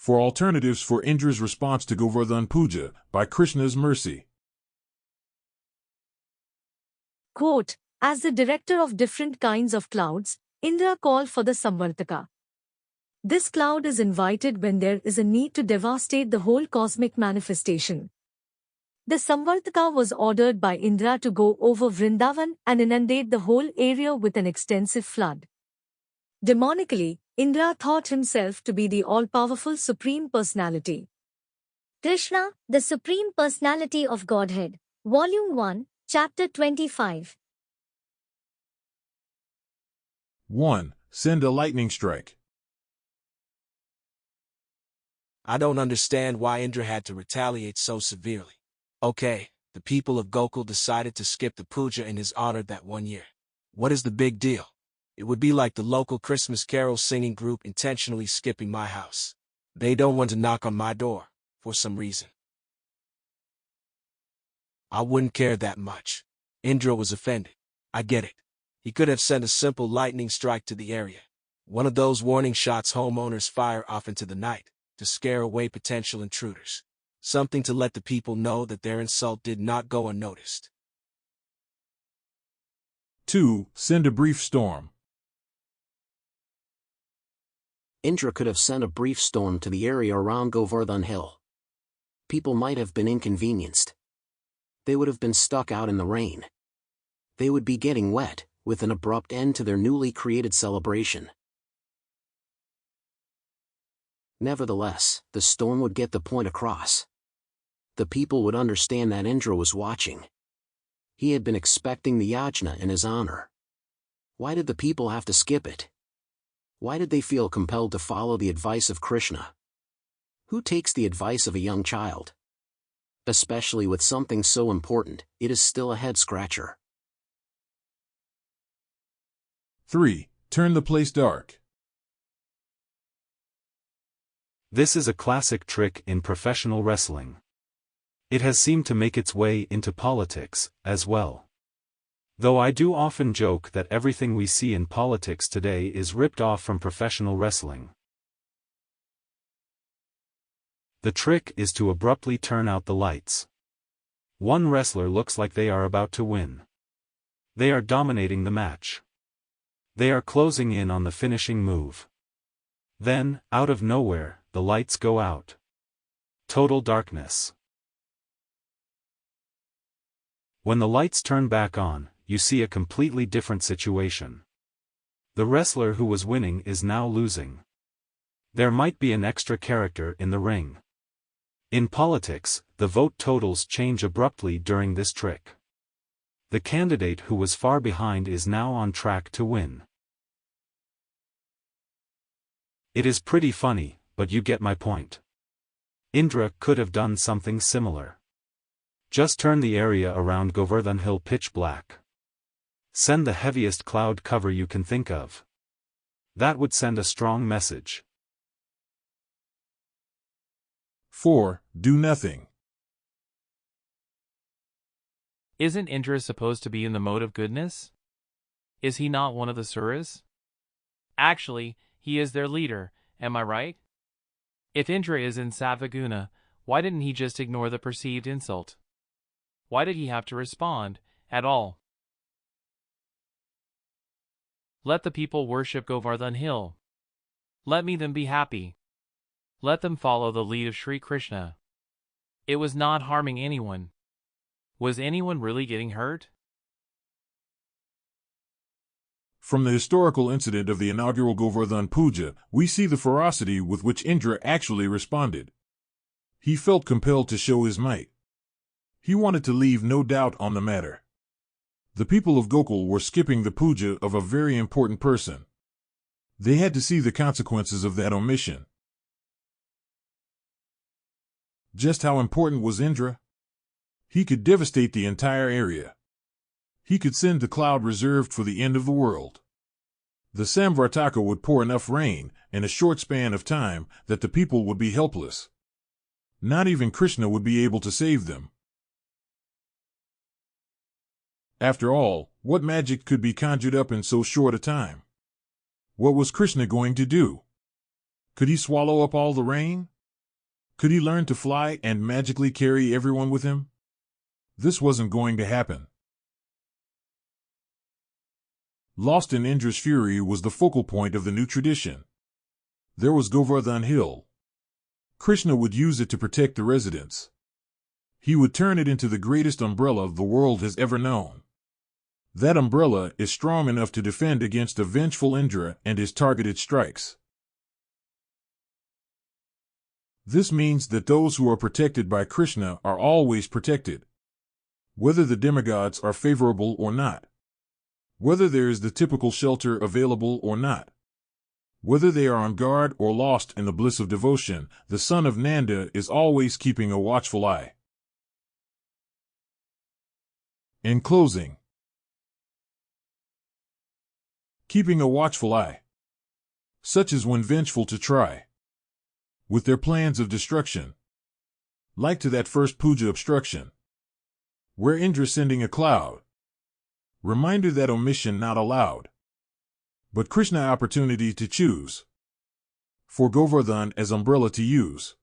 for alternatives for Indra's response to Govardhana Puja by Krishna's mercy. Quote, as the director of different kinds of clouds, Indra called for the samvartaka. This cloud is invited when there is a need to devastate the whole cosmic manifestation. The samvartaka was ordered by Indra to go over Vrindavana and inundate the whole area with an extensive flood. Demonically, Indra thought himself to be the all-powerful Supreme Personality. Krishna, the Supreme Personality of Godhead, Volume 1, Chapter 25. 1. Send a lightning strike. I don't understand why Indra had to retaliate so severely. Okay, the people of Gokul decided to skip the puja in his honor that one year. What is the big deal? It would be like the local Christmas carol singing group intentionally skipping my house. They don't want to knock on my door, for some reason. I wouldn't care that much. Indra was offended. I get it. He could have sent a simple lightning strike to the area. One of those warning shots homeowners fire off into the night, to scare away potential intruders. Something to let the people know that their insult did not go unnoticed. 2. Send a brief storm. Indra could have sent a brief storm to the area around Govardhana Hill. People might have been inconvenienced. They would have been stuck out in the rain. They would be getting wet, with an abrupt end to their newly created celebration. Nevertheless, the storm would get the point across. The people would understand that Indra was watching. He had been expecting the yajna in his honor. Why did the people have to skip it? Why did they feel compelled to follow the advice of Krishna? Who takes the advice of a young child? Especially with something so important, it is still a head-scratcher. 3. Turn the place dark. This is a classic trick in professional wrestling. It has seemed to make its way into politics, as well. Though I do often joke that everything we see in politics today is ripped off from professional wrestling. The trick is to abruptly turn out the lights. One wrestler looks like they are about to win. They are dominating the match. They are closing in on the finishing move. Then, out of nowhere, the lights go out. Total darkness. When the lights turn back on, you see a completely different situation. The wrestler who was winning is now losing. There might be an extra character in the ring. In politics, the vote totals change abruptly during this trick. The candidate who was far behind is now on track to win. It is pretty funny, but you get my point. Indra could have done something similar. Just turn the area around Govardhana Hill pitch black. Send the heaviest cloud cover you can think of. That would send a strong message. 4. Do nothing. Isn't Indra supposed to be in the mode of goodness? Is he not one of the Suras? Actually, he is their leader, am I right? If Indra is in Satvaguna, why didn't he just ignore the perceived insult? Why did he have to respond, at all? Let the people worship Govardhana Hill. Let them be happy. Let them follow the lead of Sri Krishna. It was not harming anyone. Was anyone really getting hurt? From the historical incident of the inaugural Govardhana Puja, we see the ferocity with which Indra actually responded. He felt compelled to show his might. He wanted to leave no doubt on the matter. The people of Gokul were skipping the puja of a very important person. They had to see the consequences of that omission. Just how important was Indra? He could devastate the entire area. He could send the cloud reserved for the end of the world. The samvartaka would pour enough rain, in a short span of time, that the people would be helpless. Not even Krishna would be able to save them. After all, what magic could be conjured up in so short a time? What was Krishna going to do? Could he swallow up all the rain? Could he learn to fly and magically carry everyone with him? This wasn't going to happen. Lost in Indra's fury was the focal point of the new tradition. There was Govardhana Hill. Krishna would use it to protect the residents. He would turn it into the greatest umbrella the world has ever known. That umbrella is strong enough to defend against a vengeful Indra and his targeted strikes. This means that those who are protected by Krishna are always protected, whether the demigods are favorable or not, whether there is the typical shelter available or not, whether they are on guard or lost in the bliss of devotion. The son of Nanda is always keeping a watchful eye. In closing, keeping a watchful eye, such as when vengeful to try with their plans of destruction, like to that first puja obstruction, where Indra sending a cloud, reminder that omission not allowed, but Krishna opportunity to choose, for Govardhana as umbrella to use.